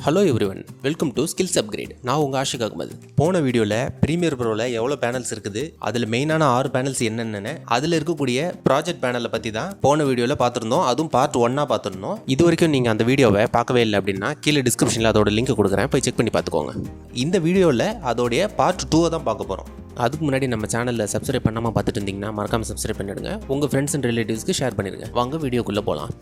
Hello everyone, welcome to skills upgrade. நான் உங்கள் ஆஷிக் அகமது. போன வீடியோவில் ப்ரீமியர் ப்ரோவில் எவ்வளோ பேனல்ஸ் இருக்குது, அதில் மெயினான 6 பேனல்ஸ் என்னென்னு, அதில் இருக்கக்கூடிய ப்ராஜெக்ட் பேனலை பற்றி தான் போன வீடியோவில் பார்த்துருந்தோம். அதுவும் பார்ட் 1 பார்த்துருந்தோம். இது வரைக்கும் நீங்கள் அந்த வீடியோவை பார்க்கவே இல்லை அப்படின்னா கீழே டிஸ்கிரிப்ஷனில் அதோட லிங்க் கொடுக்குறேன், போய் செக் பண்ணி பார்த்துக்கோங்க. இந்த வீடியோவில் அதோடைய பார்ட் 2 தான் பார்க்க போகிறோம். அதுக்கு முன்னாடி நம்ம சேனலில் சப்ஸ்கிரைப் பண்ணாமல் பார்த்துட்டு இருந்தீங்கன்னா மறக்காமல் சப்ஸ்கிரைப் பண்ணிடுங்க. உங்கள் ஃப்ரெண்ட்ஸ் அண்ட் ரிலேட்டிவ்ஸ்க்கு ஷேர் பண்ணிடுங்க. வாங்க வீடியோக்குள்ளே போகலாம்.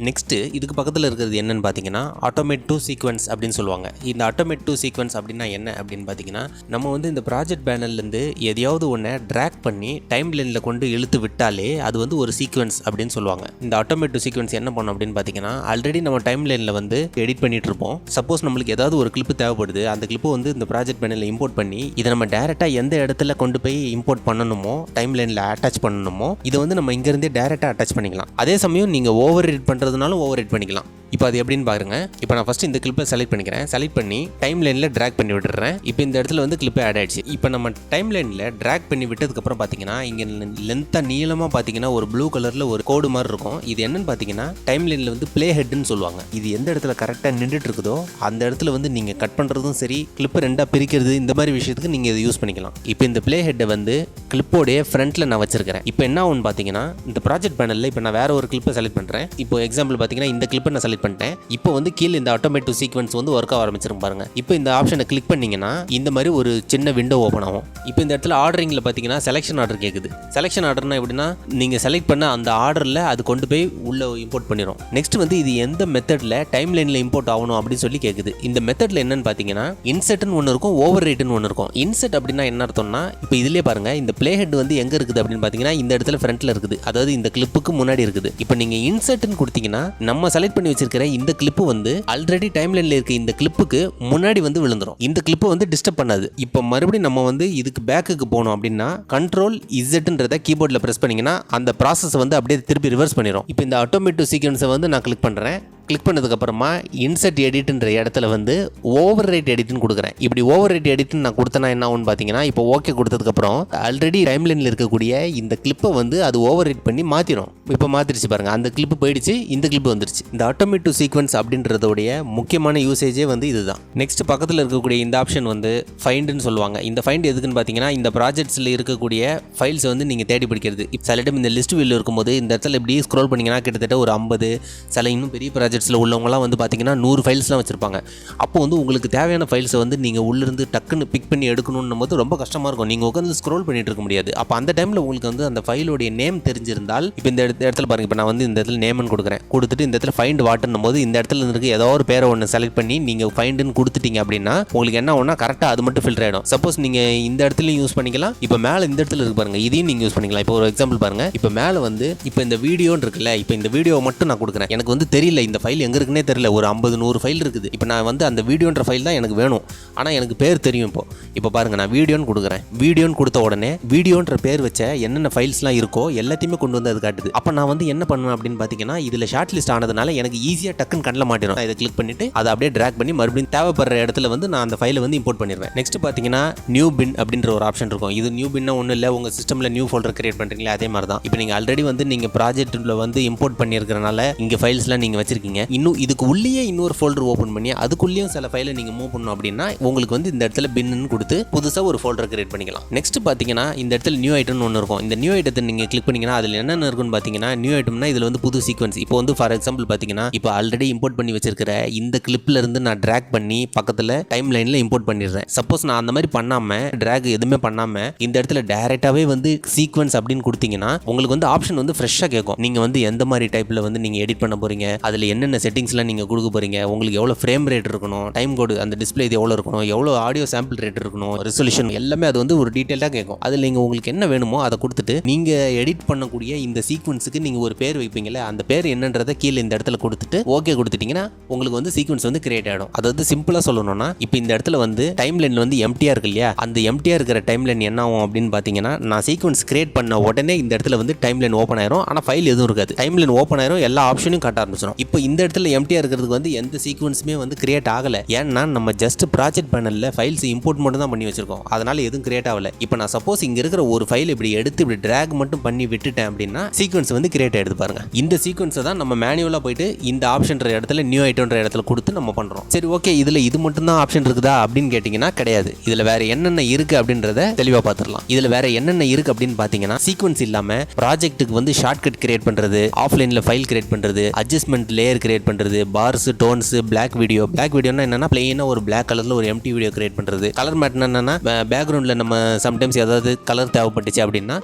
நெக்ஸ்ட்டு இதுக்கு பக்கத்தில் இருக்கிறது என்னென்னு பார்த்தீங்கன்னா ஆட்டோமேட் டு சீக்வன்ஸ் அப்படின்னு சொல்லுவாங்க. இந்த ஆட்டோமேட் டு சீக்வன்ஸ் அப்படின்னா என்ன அப்படின்னு பார்த்தீங்கன்னா, நம்ம வந்து இந்த ப்ராஜெக்ட் பேனல்லேருந்து எதையாவது ஒன்று ட்ராக் பண்ணி டைம் லைனில் கொண்டு இழுத்து விட்டாலே அது வந்து ஒரு சீக்வன்ஸ் அப்படின்னு சொல்லுவாங்க. இந்த ஆட்டோமேட் டு சீக்வன்ஸ் என்ன பண்ணும் அப்படின்னு பார்த்தீங்கன்னா, ஆல்ரெடி நம்ம டைம் லைனில் வந்து எடிட் பண்ணிட்டு இருப்போம். சப்போஸ் நம்மளுக்கு ஏதாவது ஒரு கிளிப்பு தேவைப்படுது, அந்த கிளிப்பை வந்து இந்த ப்ராஜெக்ட் பேனலில் இம்போர்ட் பண்ணி இதை நம்ம டேரெக்டாக எந்த இடத்துல கொண்டு போய் இம்போர்ட் பண்ணணுமோ, டைம் லைனில் அட்டாச் பண்ணணுமோ, இதை வந்து நம்ம இங்கேருந்தே டேரெக்டாக அட்டாச் பண்ணிக்கலாம். அதே சமயம் நீங்கள் ஓவர் எடிட் பண்ணுறதுனாலும் ஓவர் எடிட் பண்ணிக்கலாம். இப்போ அது எப்படின்னு பாருங்க. இப்போ நான் ஃபஸ்ட்டு இந்த கிளிப்பை செலக்ட் பண்ணிக்கிறேன். செலக்ட் பண்ணி டைம் லைனில் ட்ராக் பண்ணி விட்டுறேன். இப்போ இந்த இடத்துல வந்து கிளிப்பை ஆட் ஆயிடுச்சு. இப்போ நம்ம டைம் லைனில் ட்ராக் பண்ணி விட்டதுக்கப்புறம் பார்த்தீங்கன்னா, இங்கே லென்த்தாக நீளமாக பார்த்தீங்கன்னா ஒரு ப்ளூ கலரில் ஒரு கோடு மாதிரி இருக்கும். இது என்னன்னு பார்த்தீங்கன்னா டைம் லைனில் வந்து ப்ளே ஹெட்னு சொல்லுவாங்க. இது எந்த இடத்துல கரெக்டாக நின்றுட்டு இருக்குதோ அந்த இடத்துல வந்து நீங்கள் கட் பண்ணுறதும் சரி, கிளிப்பை ரெண்டாக பிரிக்கிறது, இந்த மாதிரி விஷயத்துக்கு நீங்கள் இதை யூஸ் பண்ணிக்கலாம். இப்போ இந்த ப்ளே ஹெட்டை வந்து கிளிப்போடைய ஃப்ரண்ட்டில் நான் வச்சிருக்கிறேன். இப்போ என்ன ஆகும்னு பார்த்தீங்கன்னா, இந்த ப்ராஜெக்ட் பேனலில் இப்போ நான் வேற ஒரு கிளிப்பை செலக்ட் பண்ணுறேன். இப்போ எக்ஸாம்பிள் பார்த்தீங்கன்னா இந்த கிளிப்பை நான் செலக்ட் பண்ணிட்டேன். இப்போ வந்து கீழே இந்த ஆட்டோமேட் டு சீக்வன்ஸ் வந்து ஒர்க் ஆக ஆரம்பிச்சிரும் பாருங்க. இப்போ இந்த ஆப்ஷனை கிளிக் பண்ணீங்கன்னா இந்த மாதிரி ஒரு சின்ன விண்டோ ஓப்பன் ஆகும். இப்போ இந்த இடத்துல ஆர்டரிங்கில் பார்த்தீங்கன்னா செலெக்ஷன் ஆர்டர் கேட்குது. செலெக்ஷன் ஆர்டர்னா எப்படின்னா, நீங்கள் செலக்ட் பண்ண அந்த ஆர்டரில் அது கொண்டு போய் உள்ள இம்போர்ட் பண்ணிடும். நெக்ஸ்ட் வந்து இது எந்த மெத்தடில் டைம் லைனில் இம்போர்ட் ஆகணும் அப்படின்னு சொல்லி கேட்குது. இந்த மெத்தடில் என்னன்னு பார்த்தீங்கன்னா இன்செட்னு ஒன்று இருக்கும், ஓவர் ரைட்னு ஒன்று இருக்கும். இன்செட் அப்படின்னா என்ன அர்த்தம்னா, இப்போ இதுலேயே பாருங்க, இந்த ப்ளே ஹெட் வந்து எங்கே இருக்குது அப்படின்னு பார்த்தீங்கன்னா இந்த இடத்துல ஃப்ரண்ட்டில் இருக்குது, அதாவது இந்த கிளிப்புக்கு முன்னாடி இருக்குது. இப்போ நீங்கள் இன்செட்னு கொடுத்தீங்கன்னா நம்ம செலக்ட் பண்ணி வச்சிருக்கிற இந்த கிளிப்பு வந்து ஆல்ரெடி டைம் லைன்ல இருக்க இந்த கிளிப்புக்கு முன்னாடி வந்து விழுந்துரும். இந்த கிளிப்பு வந்து டிஸ்டர்ப் பண்ணாது. இப்போ மறுபடியும் நம்ம வந்து இதுக்கு பேக்குக்கு போனோம் அப்படின்னா கண்ட்ரோல் இசட்ன்றத கீபோர்டில் பிரஸ் பண்ணீங்கன்னா அந்த ப்ராசஸ் வந்து அப்படியே திருப்பி ரிவர்ஸ் பண்ணிடும். இப்போ இந்த ஆட்டோமேட் டு சீக்வன்ஸை வந்து நான் கிளிக் பண்ணுறேன். கிளிக் பண்ணதுக்கப்புறமா இன்செர்ட் எடிட்ன்ற இடத்துல வந்து ஓவர் ரைட் எடிட்னு கொடுக்குறேன். இப்படி ஓவர் ரைட் எடிட்னு நான் கொடுத்தனா என்ன ஆகும்னு பார்த்தீங்கன்னா, இப்போ ஓகே கொடுத்ததுக்கப்புறம் ஆல்ரெடி டைம் லைனில் இருக்கக்கூடிய இந்த கிளிப்பை வந்து அது ஓவர் ரைட் பண்ணி மாற்றிடும். இப்போ மாற்றிடுச்சு பாருங்க, அந்த கிளிப்பு போயிடுச்சு, இந்த கிளிப்பு வந்துருச்சு. இந்த ஆட்டோமேட் டு சீக்வன்ஸ் அப்படின்றதோடைய முக்கியமான யூசேஜே வந்து இதுதான். நெக்ஸ்ட் பக்கத்தில் இருக்கக்கூடிய இந்த ஆப்ஷன் வந்து ஃபைண்டுன்னு சொல்லுவாங்க. இந்த ஃபைண்ட் எதுக்குன்னு பார்த்தீங்கன்னா, இந்த ப்ராஜெக்ட்ஸில் இருக்கக்கூடிய ஃபைல்ஸை வந்து நீங்கள் தேடி பிடிக்கிறது. சில டைம் இந்த லிஸ்ட் வியூவில் இருக்கும்போது இந்த இடத்துல இப்படி ஸ்க்ரோல் பண்ணிங்கன்னா கிட்டத்தட்ட ஒரு 50 சில இன்னும் பெரிய ப்ராஜெக்ட்ஸில் உள்ளவங்களாம் வந்து பார்த்தீங்கன்னா 100 ஃபைல்ஸ்லாம் வச்சுருப்பாங்க. அப்போ வந்து உங்களுக்கு தேவையான ஃபைல்ஸை வந்து நீங்கள் உள்ளிருந்து டக்குன்னு பிக் பண்ணி எடுக்கணும்னும் போது ரொம்ப கஷ்டமாக இருக்கும். நீங்கள் உட்காந்து ஸ்க்ரோல் பண்ணிட்டு இருக்க முடியாது. அப்போ அந்த டைமில் உங்களுக்கு வந்து அந்த ஃபைலோடைய நேம் தெரிஞ்சிருந்தால், இப்போ இந்த இடத்துல பாருங்கள், இப்போ நான் வந்து இந்த இடத்துல நேம்னு கொடுக்குறேன். கொடுத்துட்டு இந்த இடத்துல ஃபைண்ட் வாட்டுன்னும் போது இந்த இடத்துல இருக்கு ஏதோ ஒரு பேரை ஒன்று செலக்ட் பண்ணி நீங்கள் ஃபைண்டுன்னு கொடுத்துட்டீங்க அப்படின்னா உங்களுக்கு என்ன ஆகும்னா கரெக்டாக அது மட்டும் ஃபில்டர் ஆகிடும். சப்போஸ் நீங்கள் இந்த இடத்துலையும் யூஸ் பண்ணிக்கலாம். இப்போ மேலே இந்த இடத்துல இருக்கு பாருங்கள், இதையும் நீங்கள் யூஸ் பண்ணிக்கலாம். இப்போ ஒரு எக்ஸாம்பிள் பாருங்கள், இப்போ மேலே வந்து இப்போ இந்த வீடியோன்னு இருக்குல்ல, இப்போ இந்த வீடியோ மட்டும் நான் கொடுக்குறேன். எனக்கு வந்து தெரியல இந்த ஃபைல் எங்கே இருக்குன்னே தெரியல, ஒரு 50-100 ஃபைல் இருக்குது. இப்போ நான் வந்து அந்த வீடியோன்ற ஃபைல் தான் எனக்கு வேணும், ஆனால் எனக்கு பேர் தெரியும். இப்போ பாருங்கள், நான் வீடியோன்னு கொடுக்குறேன். வீடியோன்னு கொடுத்த உடனே வீடியோன்ற பேர் வச்ச என்னென்ன ஃபைல்ஸ்லாம் இருக்கோ எல்லாத்தையுமே கொண்டு வந்து அது காட்டுது. அப்போ நான் வந்து என்ன பண்ணுவேன் அப்படின்னு பார்த்தீங்கன்னா, இதில் ஷார்ட் லிஸ்ட் ஆனதுனால எனக்கு ஈஸியாக டக்குன்னு கண்ணில் மாட்டிடும். இதை கிளிக் பண்ணிட்டு அதை அப்படியே ட்ராக் பண்ணி மறுபடியும் தேவைப்படுற இடத்துல வந்து நான் அந்த ஃபைலை வந்து இம்போர்ட் பண்ணிடுவேன். நெக்ஸ்ட் பார்த்தீங்கன்னா நியூ பின் அப்படின்ற ஒரு ஆப்ஷன் இருக்கும். இது நியூ பின்னா ஒன்றும் இல்லை, உங்கள் சிஸ்டமில் நியூ ஃபோல்டர் கிரியேட் பண்ணுறீங்களா அதே மாதிரி தான். இப்போ நீங்கள் ஆல்ரெடி வந்து நீங்கள் ப்ராஜெக்ட்டில் வந்து இம்போர்ட் பண்ணியிருக்கிறனால இங்கே ஃபைல்ஸ்லாம் நீங்கள் வச்சிருக்கீங்க. இன்னும் இதுக்கு உள்ளே இன்னொரு ஃபோல்டர் ஓப்பன் பண்ணி அதுக்குள்ளேயும் சில ஃபைலை நீங்கள் மூவ் பண்ணணும் அப்படின்னா உங்களுக்கு வந்து இந்த இடத்துல பின்னு கொடுத்து புதுசாக ஒரு ஃபோல்டர் கிரியேட் பண்ணிக்கலாம். நெக்ஸ்ட் பார்த்தீங்கன்னா இந்த இடத்துல நியூ ஐட்டம்னு ஒன்று இருக்கும். இந்த நியூ ஐட்டத்தை நீங்கள் கிளிக் பண்ணிங்கன்னா அதில் என்னென்ன இருக்குன்னு பார்த்தீங்கன்னா, நியூ ஐட்டம்னா இதில் வந்து புது சீக்வன்ஸ். இப்போ வந்து ஃபார் எக்ஸாம்பிள் பார்த்தீங்கன்னா, இப்போ ஆல்ரெடி இம்போர்ட் பண்ணி வச்சிருக்கிற இந்த கிளிப்ல இருந்து நான் ட்ராக் பண்ணி பக்கத்தில் டைம் லைனில் இம்போர்ட் பண்ணிடுறேன். சப்போஸ் நான் அந்த மாதிரி பண்ணாமல் ட்ராக் எதுவுமே பண்ணாமல் இந்த இடத்துல டேரெக்டாகவே வந்து சீக்வன்ஸ் அப்படின்னு கொடுத்தீங்கன்னா உங்களுக்கு வந்து ஆப்ஷன் வந்து ஃப்ரெஷ்ஷாக கேட்கும். நீங்கள் வந்து எந்த மாதிரி டைப்பில் வந்து நீங்கள் எடிட் பண்ண போகிறீங்க, அதில் என்னென்ன செட்டிங்ஸ்லாம் நீங்கள் கொடுக்க போகிறீங்க, உங்களுக்கு எவ்வளோ ஃப்ரேம் ரேட் இருக்கணும், டைம் கோடு அந்த டிஸ்பிளே இது எவ்வளோ இருக்கணும், எவ்வளோ ஆடியோ சாம்பிள் ரேட் இருக்கணும், ரெசல்யூஷன் எல்லாமே அது வந்து ஒரு டீட்டெயிலாக கேட்கும். அதில் நீங்கள் உங்களுக்கு என்ன வேணுமோ அதை கொடுத்துட்டு நீங்கள் எடிட் பண்ணக்கூடிய இந்த சீக்வன்ஸை சீக்வன்ஸுக்கு நீங்கள் ஒரு பேர் வைப்பீங்களே அந்த பேர் என்னன்றதை கீழே இந்த இடத்துல கொடுத்துட்டு ஓகே கொடுத்துட்டீங்கன்னா உங்களுக்கு வந்து சீக்வன்ஸ் வந்து கிரியேட் ஆகிடும். அதாவது சிம்பிளாக சொல்லணும்னா இப்போ இந்த இடத்துல வந்து டைம் லைன் வந்து எம்டியாக இருக்கு இல்லையா, அந்த எம்டியாக இருக்கிற டைம் லைன் என்ன ஆகும் அப்படின்னு பார்த்தீங்கன்னா நான் சீக்வன்ஸ் கிரியேட் பண்ண உடனே இந்த இடத்துல வந்து டைம் லைன் ஓப்பன் ஆயிரும். ஆனால் ஃபைல் எதுவும் இருக்காது. டைம் லைன் ஓப்பன் ஆயிரும், எல்லா ஆப்ஷனையும் காட்ட ஆரம்பிச்சிடும். இப்போ இந்த இடத்துல எம்டியாக இருக்கிறதுக்கு வந்து எந்த சீக்வன்ஸுமே வந்து கிரியேட் ஆகலை. ஏன்னா நம்ம ஜஸ்ட் ப்ராஜெக்ட் பேனலில் ஃபைல்ஸ் இம்போர்ட் மட்டும் தான் பண்ணி வச்சிருக்கோம். அதனால எதுவும் கிரியேட் ஆகலை. இப்போ நான் சப்போஸ் இங்கே இருக்கிற ஒரு ஃபைல் இப்படி எடுத்து இப்படி ட்ராக் மட்டும் பண்ணி விட்டுட்டேன் அப்படின்னா சீக்வன்ஸ் வந்து கிரியேட் ஆகிடுது பாருங்க. இந்த சீக்வன்ஸை தான் நம்ம மேனுவலாக போயிட்டு இந்த ஆப்ஷன்ற இடத்துல நியூ ஐட்டம்ன்ற இடத்துல கொடுத்து நம்ம பண்ணுறோம். சரி ஓகே, இதில் இது மட்டும் தான் ஆப்ஷன் இருக்குதா அப்படின்னு கேட்டிங்கன்னா கிடையாது. இதில் வேற என்னென்ன இருக்குது அப்படின்றத தெளிவாக பார்த்துடலாம். இதில் வேற என்னென்ன இருக்குது அப்படின்னு பார்த்தீங்கன்னா சீக்வன்ஸ் இல்லாமல் ப்ராஜெக்ட்டுக்கு வந்து ஷார்ட்கட் கிரியேட் பண்ணுறது, ஆஃப்லைனில் ஃபைல் கிரியேட் பண்ணுறது, அட்ஜஸ்ட்மெண்ட் லேயர் கிரியேட் பண்ணுறது, பார்ஸ், டோன்ஸ், பிளாக் வீடியோனா என்னன்னா பிளெயினாக ஒரு பிளாக் கலரில் ஒரு எம்டி வீடியோ கிரியேட் பண்ணுறது. கலர் மேட்னா என்னன்னா பேக்ரவுண்டில் நம்ம சம்டைம்ஸ் ஏதாவது கலர் தேவைப்பட்டுச்சு அப்படின்னா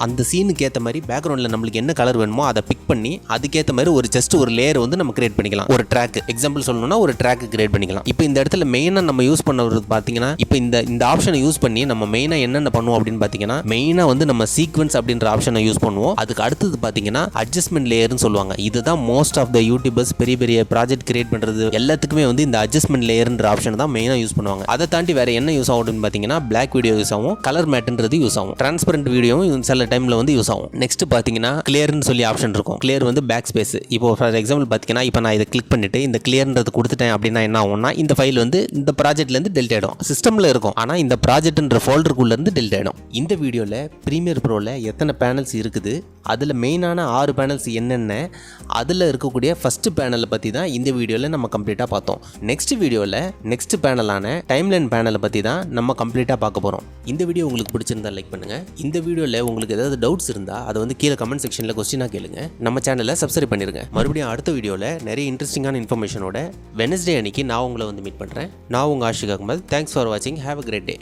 அந்த சீனுக்கு ஏற்ற மாதிரி பேக்ரவுண்டில் நம்மளுக்கு என்ன கலர் வேணுமோ அதை பிக் பண்ணி அதுக்கேற்ற மாதிரி ஒரு ஜஸ்ட் ஒரு லேயர் வந்து நம்ம கிரியேட் பண்ணிக்கலாம். ஒரு ட்ராக் எக்ஸாம்பிள் சொல்லணும்னா ஒரு ட்ராக் கிரியேட் பண்ணிக்கலாம். இப்போ இந்த இடத்துல மெயினாக நம்ம யூஸ் பண்ணுறது பார்த்தீங்கன்னா இப்போ இந்த ஆப்ஷனை யூஸ் பண்ணி நம்ம மெயினாக என்னென்ன பண்ணுவோம் அப்படின்னு பார்த்தீங்கன்னா மெயினாக வந்து நம்ம சீக்வன்ஸ் அப்படின்ற ஆப்ஷனை யூஸ் பண்ணுவோம். அதுக்கு அடுத்தது பார்த்தீங்கன்னா அட்ஜஸ்ட்மெண்ட் லேயர்னு சொல்லுவாங்க. இதுதான் மோஸ்ட் ஆஃப் த யூடியூபர்ஸ் பெரிய ப்ராஜெக்ட் கிரியேட் பண்ணுறது எல்லாத்துக்குமே வந்து இந்த அட்ஜஸ்ட்மெண்ட் லேயர்ன்ற ஆப்ஷன் தான் மெயினாக யூஸ் பண்ணுவாங்க. அதை தாண்டி வேற என்ன யூஸ் ஆகும் அப்படின்னு பார்த்தீங்கன்னா பிளாக் வீடியோ யூஸ் ஆகும், கலர் மேட்ன்றது யூஸ் ஆகும், டிரான்ஸ்பரண்ட் வீடியோவும் சில டைமில் வந்து யூஸ் ஆகும். நெக்ஸ்ட் பார்த்தீங்கன்னா கிளியர்னு சொல்லி ஆப்ஷன் இருக்கும். கிளியர் வந்து பேக் ஸ்பேஸ். இப்போ ஃபார் எக்ஸாம்பிள் பார்த்தீங்கன்னா இப்போ நான் இதை கிளிக் பண்ணிட்டு இந்த கிளியர்ன்றது கொடுத்துட்டேன் அப்படின்னா என்ன ஆகும்னா இந்த ஃபைல் வந்து இந்த ப்ராஜெக்ட்லேருந்து டெலிட் ஆகிடும். சிஸ்டமில் இருக்கும் ஆனால் இந்த ப்ராஜெக்ட்ன்ற ஃபோல்டருக்குள்ளேருந்து டெலிட் ஆகிடும். இந்த வீடியோவில் ப்ரீமியர் ப்ரோவில் எத்தனை பேனல்ஸ் இருக்குது, அதில் மெயினான 6 பேனல்ஸ் என்னென்ன, அதில் இருக்கக்கூடிய ஃபர்ஸ்ட் பேனலை பற்றி தான் இந்த வீடியோவில் நம்ம கம்ப்ளீட்டாக பார்த்தோம். நெக்ஸ்ட் வீடியோவில் நெக்ஸ்ட் பேனலான டைம்லைன் பேனலை பற்றி தான் நம்ம கம்ப்ளீட்டாக பார்க்க போகிறோம். இந்த வீடியோ உங்களுக்கு பிடிச்சிருந்தா லைக் பண்ணுங்கள். இந்த வீடியோவில் உங்களுக்கு ஏதாவது டவுட்ஸ் இருந்தால் அதை வந்து கீழே கமெண்ட் செக்ஷனில் கொஸ்டினாக கேளுங்க. நம்ம சேனலை சப்ஸ்கிரைப் பண்ணிருங்க. மறுபடியும் அடுத்த வீடியோவில் நிறைய இன்ட்ரெஸ்டிங்கான இன்ஃபர்மேஷனோட வெனஸ்டே அன்னைக்கு நான் உங்களை வந்து மீட் பண்ணுறேன். நான் உங்கள் ஆஷிக் அகமது. தேங்க்ஸ் ஃபார் வாட்சிங். Have a great day.